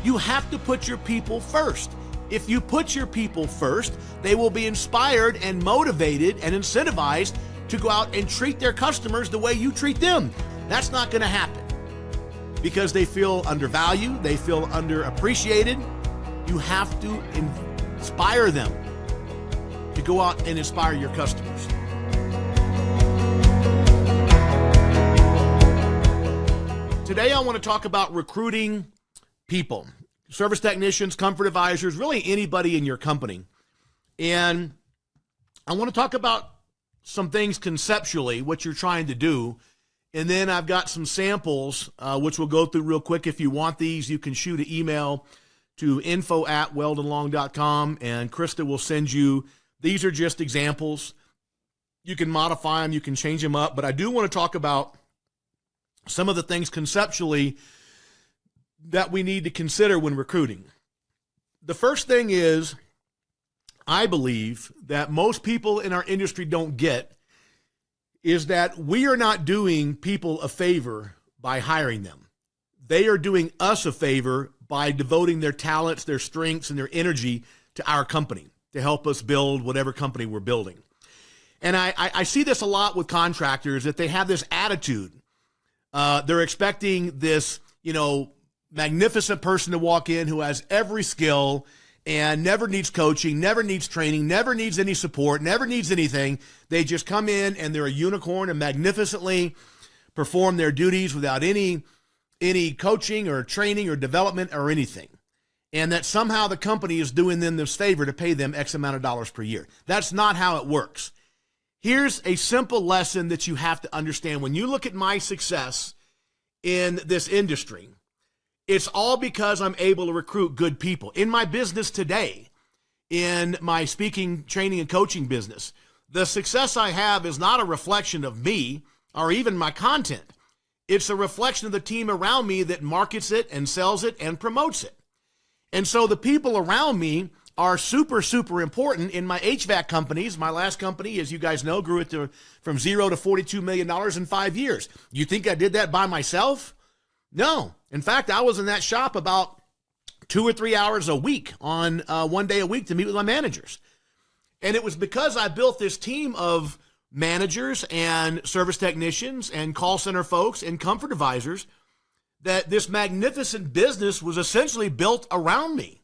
You have to put your people first. If you put your people first, they will be inspired and motivated and incentivized to go out and treat their customers the way you treat them. That's not going to happen because they feel undervalued, they feel underappreciated. You have to inspire them to go out and inspire your customers. Today I want to talk about recruiting people, service technicians, comfort advisors, really anybody in your company. And I want to talk about some things conceptually, what you're trying to do. And then I've got some samples, which we'll go through real quick. If you want these, you can shoot an email to info@weldonlong.com, and Krista will send you. These are just examples. You can modify them, you can change them up, but I do want to talk about some of the things conceptually that we need to consider when recruiting. The first thing is, I believe that most people in our industry don't get is that we are not doing people a favor by hiring them. They are doing us a favor by devoting their talents, their strengths, and their energy to our company to help us build whatever company we're building. And I see this a lot with contractors, that they have this attitude. They're expecting this, magnificent person to walk in who has every skill and never needs coaching, never needs training, never needs any support, never needs anything. They just come in and they're a unicorn and magnificently perform their duties without any coaching or training or development or anything. And that somehow the company is doing them this favor to pay them X amount of dollars per year. That's not how it works. Here's a simple lesson that you have to understand. When you look at my success in this industry, it's all because I'm able to recruit good people. In my business today, in my speaking, training, and coaching business, the success I have is not a reflection of me or even my content. It's a reflection of the team around me that markets it and sells it and promotes it. And so the people around me are super, super important. In my HVAC companies, my last company, as you guys know, grew it from $0 to $42 million in 5 years. You think I did that by myself? No. In fact, I was in that shop about 2 or 3 hours a week on one day a week to meet with my managers. And it was because I built this team of managers and service technicians and call center folks and comfort advisors that this magnificent business was essentially built around me.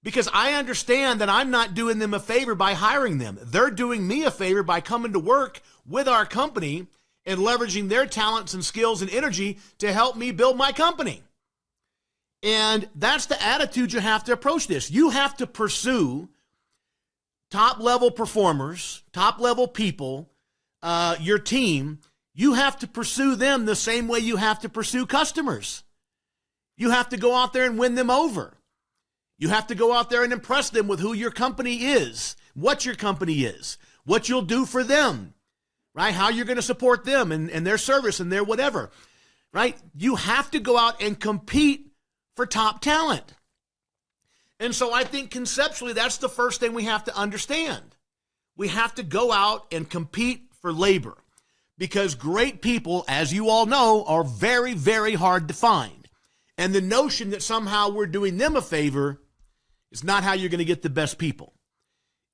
Because I understand that I'm not doing them a favor by hiring them. They're doing me a favor by coming to work with our company and leveraging their talents and skills and energy to help me build my company. And that's the attitude you have to approach this. You have to pursue top-level performers, top-level people, your team. You have to pursue them the same way you have to pursue customers. You have to go out there and win them over. You have to go out there and impress them with who your company is, what your company is, what you'll do for them, right? How you're going to support them and their service and their whatever, right? You have to go out and compete for top talent. And so I think conceptually, that's the first thing we have to understand. We have to go out and compete for labor because great people, as you all know, are very, very hard to find. And the notion that somehow we're doing them a favor is not how you're going to get the best people.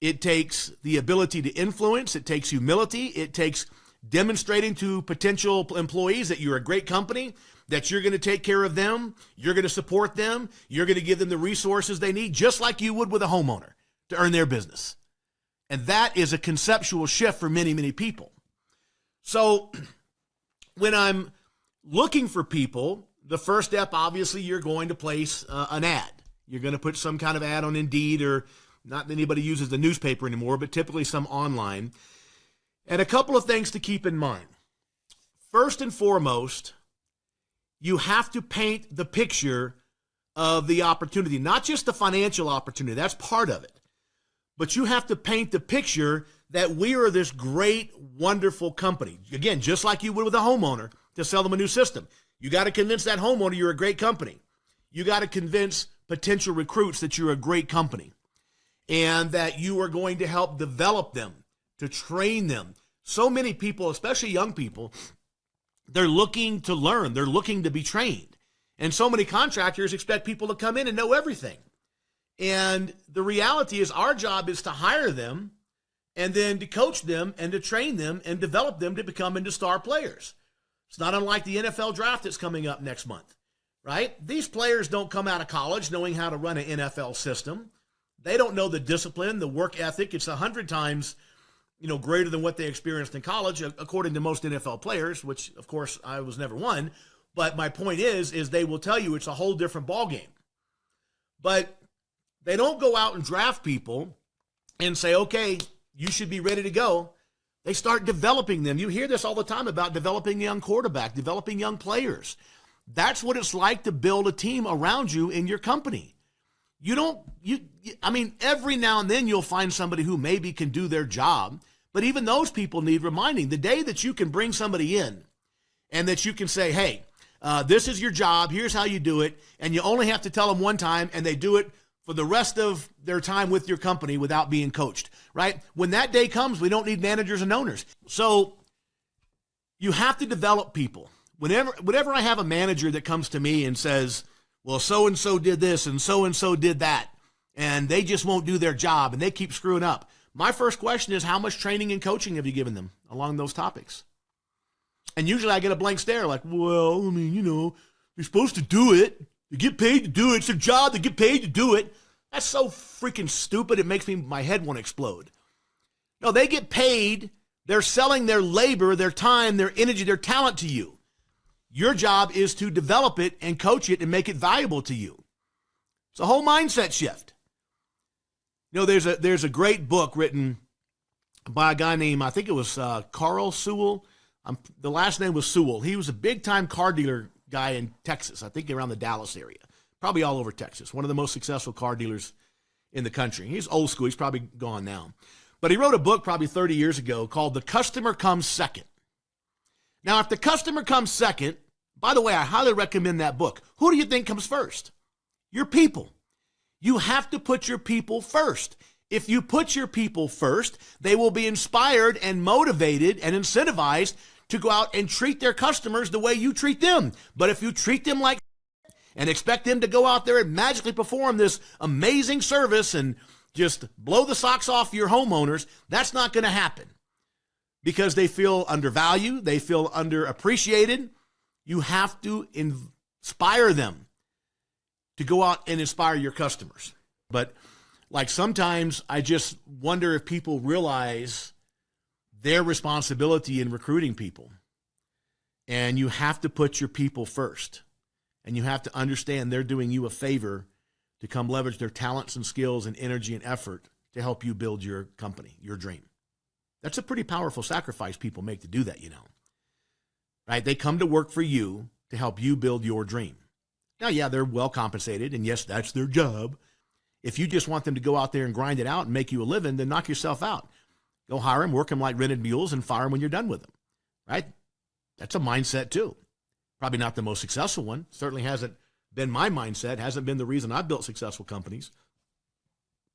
It takes the ability to influence. It takes humility. It takes demonstrating to potential employees that you're a great company, that you're going to take care of them, you're going to support them, you're going to give them the resources they need, just like you would with a homeowner to earn their business. And that is a conceptual shift for many, many people. So when I'm looking for people, the first step, obviously, you're going to place an ad. You're going to put some kind of ad on Indeed, or not anybody uses the newspaper anymore, but typically some online. And a couple of things to keep in mind. First and foremost, you have to paint the picture of the opportunity, not just the financial opportunity. That's part of it. But you have to paint the picture that we are this great, wonderful company. Again, just like you would with a homeowner to sell them a new system. You got to convince that homeowner you're a great company. You got to convince potential recruits that you're a great company and that you are going to help develop them, to train them. So many people, especially young people, they're looking to learn. They're looking to be trained. And so many contractors expect people to come in and know everything. And the reality is our job is to hire them and then to coach them and to train them and develop them to become into star players. It's not unlike the NFL draft that's coming up next month, right? These players don't come out of college knowing how to run an NFL system. They don't know the discipline, the work ethic. It's 100 times, greater than what they experienced in college, according to most NFL players, which, of course, I was never one. But my point is they will tell you it's a whole different ballgame. But they don't go out and draft people and say, okay, you should be ready to go. They start developing them. You hear this all the time about developing a young quarterback, developing young players. That's what it's like to build a team around you in your company. Every now and then you'll find somebody who maybe can do their job, but even those people need reminding. The day that you can bring somebody in and that you can say, hey, this is your job, here's how you do it, and you only have to tell them one time and they do it for the rest of their time with your company without being coached, right? When that day comes, we don't need managers and owners. So you have to develop people. Whenever I have a manager that comes to me and says, well, so-and-so did this and so did that, and they just won't do their job and they keep screwing up, my first question is, how much training and coaching have you given them along those topics? And usually I get a blank stare like, well, they're supposed to do it. They get paid to do it. It's their job. They get paid to do it. That's so freaking stupid. It makes my head want to explode. No, they get paid. They're selling their labor, their time, their energy, their talent to you. Your job is to develop it and coach it and make it valuable to you. It's a whole mindset shift. There's a great book written by a guy named, I think it was Carl Sewell. The last name was Sewell. He was a big-time car dealer guy in Texas, I think around the Dallas area, probably all over Texas, one of the most successful car dealers in the country. He's old school. He's probably gone now. But he wrote a book probably 30 years ago called The Customer Comes Second. Now, if the customer comes second, by the way, I highly recommend that book. Who do you think comes first? Your people. You have to put your people first. If you put your people first, they will be inspired and motivated and incentivized to go out and treat their customers the way you treat them. But if you treat them like and expect them to go out there and magically perform this amazing service and just blow the socks off your homeowners, that's not going to happen because they feel undervalued, they feel underappreciated. You have to inspire them to go out and inspire your customers. But sometimes I just wonder if people realize their responsibility in recruiting people. And you have to put your people first. And you have to understand they're doing you a favor to come leverage their talents and skills and energy and effort to help you build your company, your dream. That's a pretty powerful sacrifice people make to do that, Right? They come to work for you to help you build your dream. Now, yeah, they're well compensated, and yes, that's their job. If you just want them to go out there and grind it out and make you a living, then knock yourself out. Go hire them, work them like rented mules, and fire them when you're done with them, right? That's a mindset too. Probably not the most successful one. Certainly hasn't been my mindset, hasn't been the reason I've built successful companies.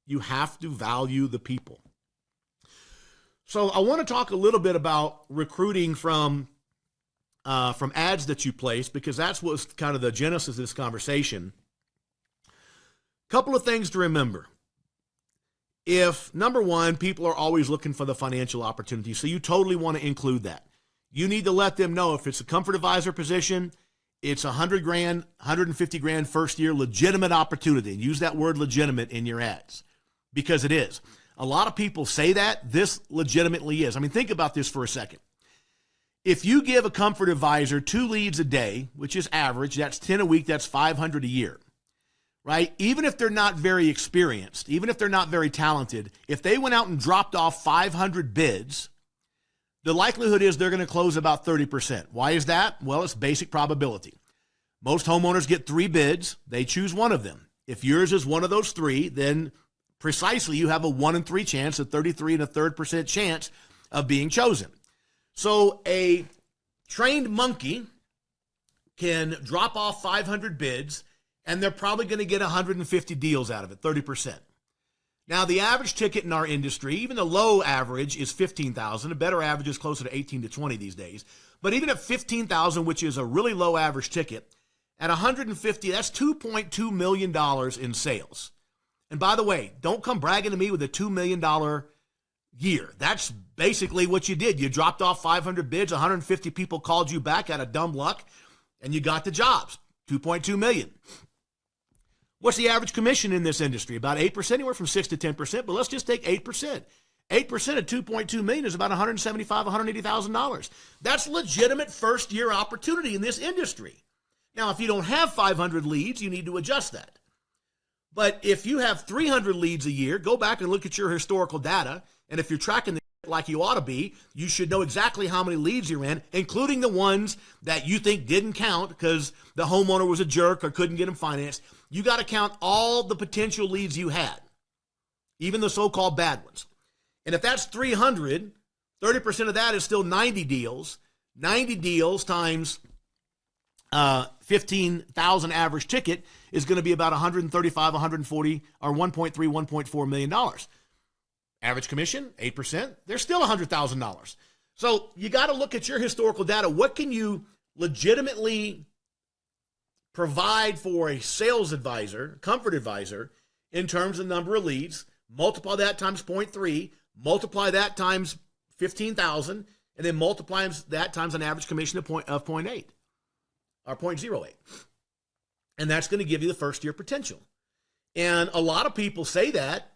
You have to value the people. So I want to talk a little bit about recruiting from ads that you place, because that's what's kind of the genesis of this conversation. Couple of things to remember. If, number one, people are always looking for the financial opportunity, so you totally want to include that. You need to let them know if it's a comfort advisor position, it's $100,000, $150,000 first year, legitimate opportunity. And use that word legitimate in your ads, because it is. A lot of people say that. This legitimately is. Think about this for a second. If you give a comfort advisor 2 leads a day, which is average, that's 10 a week, that's 500 a year. Right? Even if they're not very experienced, even if they're not very talented, if they went out and dropped off 500 bids, the likelihood is they're going to close about 30%. Why is that? Well, it's basic probability. Most homeowners get 3 bids. They choose one of them. If yours is one of those 3, then precisely you have a 1 in 3 chance, a 33 1/3% chance of being chosen. So a trained monkey can drop off 500 bids, and they're probably going to get 150 deals out of it, 30%. Now, the average ticket in our industry, even the low average, is $15,000. A better average is closer to 18 to 20 these days. But even at $15,000, which is a really low average ticket, At 150, that's $2.2 million in sales. And by the way, don't come bragging to me with a $2 million year. That's basically what you did. You dropped off 500 bids, 150 people called you back out of dumb luck, and you got the jobs, $2.2 million. What's the average commission in this industry? About 8%, anywhere from 6 to 10%, but let's just take 8%. 8% of $2.2 million is about $175,000, $180,000. That's legitimate first-year opportunity in this industry. Now, if you don't have 500 leads, you need to adjust that. But if you have 300 leads a year, go back and look at your historical data, and if you're tracking the like you ought to be, you should know exactly how many leads you're in, including the ones that you think didn't count because the homeowner was a jerk or couldn't get them financed. You got to count all the potential leads you had, even the so-called bad ones. And if that's 300, 30% of that is still 90 deals. 90 deals times 15,000 average ticket is going to be about 135, 140, or 1.3, 1.4 million dollars. Average commission, 8%, they're still $100,000. So you got to look at your historical data. What can you legitimately provide for a sales advisor, comfort advisor, in terms of number of leads? Multiply that times 0.3, multiply that times 15,000, and then multiply that times an average commission of 0.8 or 0.08. And that's going to give you the first year potential. And a lot of people say that,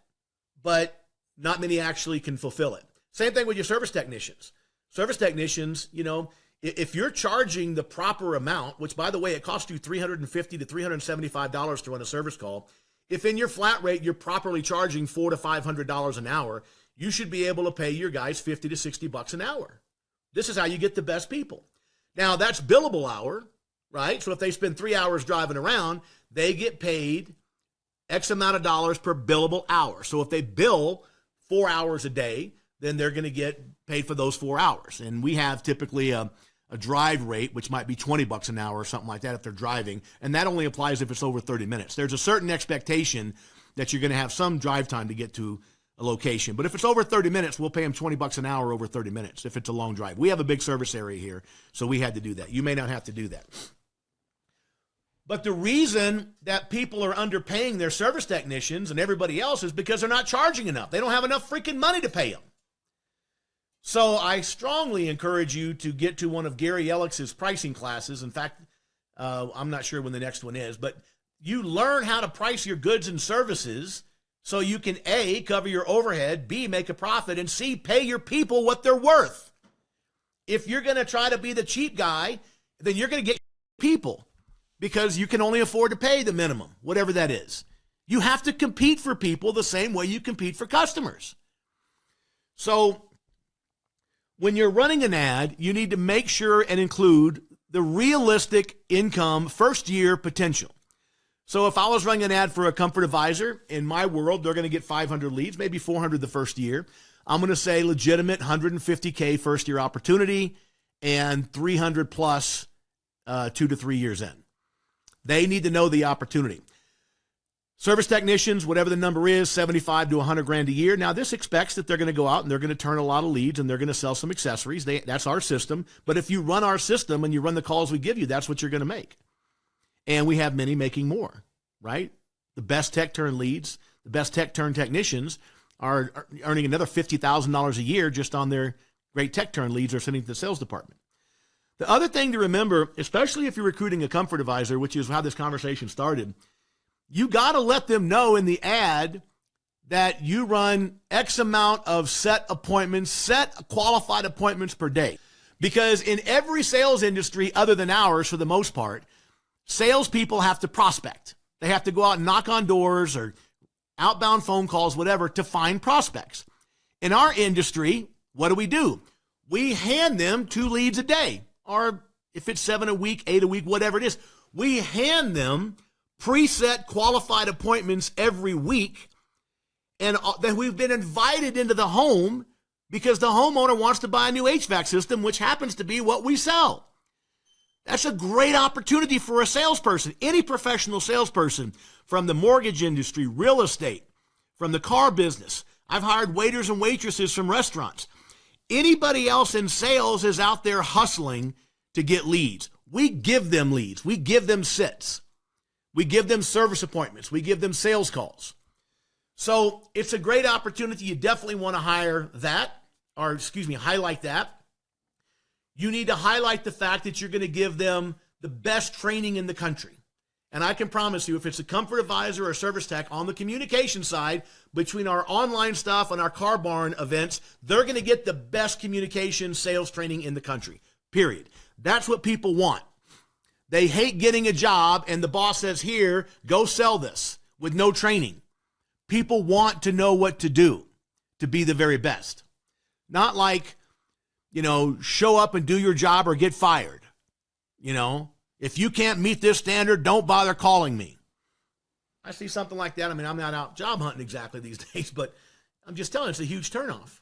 but not many actually can fulfill it. Same thing with your service technicians. Service technicians, you know, if you're charging the proper amount, which by the way, it costs you $350 to $375 to run a service call. If in your flat rate, you're properly charging $400 to $500 an hour, you should be able to pay your guys $50 to $60 an hour. This is how you get the best people. Now that's billable hour, right? So if they spend 3 hours driving around, they get paid X amount of dollars per billable hour. So if they bill 4 hours a day, then they're going to get paid for those 4 hours. And we have typically a drive rate, which might be $20 an hour or something like that if they're driving. And that only applies if it's over 30 minutes. There's a certain expectation that you're going to have some drive time to get to a location. But if it's over 30 minutes, we'll pay them $20 an hour over 30 minutes if it's a long drive. We have a big service area here, so we had to do that. You may not have to do that. But the reason that people are underpaying their service technicians and everybody else is because they're not charging enough. They don't have enough freaking money to pay them. So I strongly encourage you to get to one of Gary Ellick's pricing classes. In fact, I'm not sure when the next one is, but you learn how to price your goods and services so you can A, cover your overhead, B, make a profit, and C, pay your people what they're worth. If you're going to try to be the cheap guy, then you're going to get people, because you can only afford to pay the minimum, whatever that is. You have to compete for people the same way you compete for customers. So when you're running an ad, you need to make sure and include the realistic income first year potential. So if I was running an ad for a comfort advisor, in my world, they're going to get 500 leads, maybe 400 the first year. I'm going to say legitimate $150K first year opportunity and 300 plus 2 to 3 years in. They need to know the opportunity. Service technicians, whatever the number is, 75 to 100 grand a year. Now, this expects that they're going to go out and they're going to turn a lot of leads and they're going to sell some accessories. That's our system. But if you run our system and you run the calls we give you, that's what you're going to make. And we have many making more, right? The best tech turn leads, the best tech turn technicians are earning another $50,000 a year just on their great tech turn leads they're sending to the sales department. The other thing to remember, especially if you're recruiting a comfort advisor, which is how this conversation started, you got to let them know in the ad that you run X amount of set qualified appointments per day. Because in every sales industry other than ours, for the most part, salespeople have to prospect. They have to go out and knock on doors or outbound phone calls, whatever, to find prospects. In our industry, what do? We hand them 2 leads a day. Or if it's 7 a week, 8 a week, whatever it is, we hand them preset qualified appointments every week. And then we've been invited into the home because the homeowner wants to buy a new HVAC system, which happens to be what we sell. That's a great opportunity for a salesperson, any professional salesperson, from the mortgage industry, real estate, from the car business. I've hired waiters and waitresses from restaurants. Anybody else in sales is out there hustling to get leads. we give them leads. We give them sits. We give them service appointments. We give them sales calls. So it's a great opportunity. You definitely want to highlight that. You need to highlight the fact that you're going to give them the best training in the country. And I can promise you, if it's a comfort advisor or service tech on the communication side, between our online stuff and our car barn events, they're going to get the best communication sales training in the country, period. That's what people want. They hate getting a job and the boss says, here, go sell this with no training. People want to know what to do to be the very best. Not like, show up and do your job or get fired. If you can't meet this standard, don't bother calling me. I see something like that. I mean, I'm not out job hunting exactly these days, but I'm just telling you, it's a huge turnoff.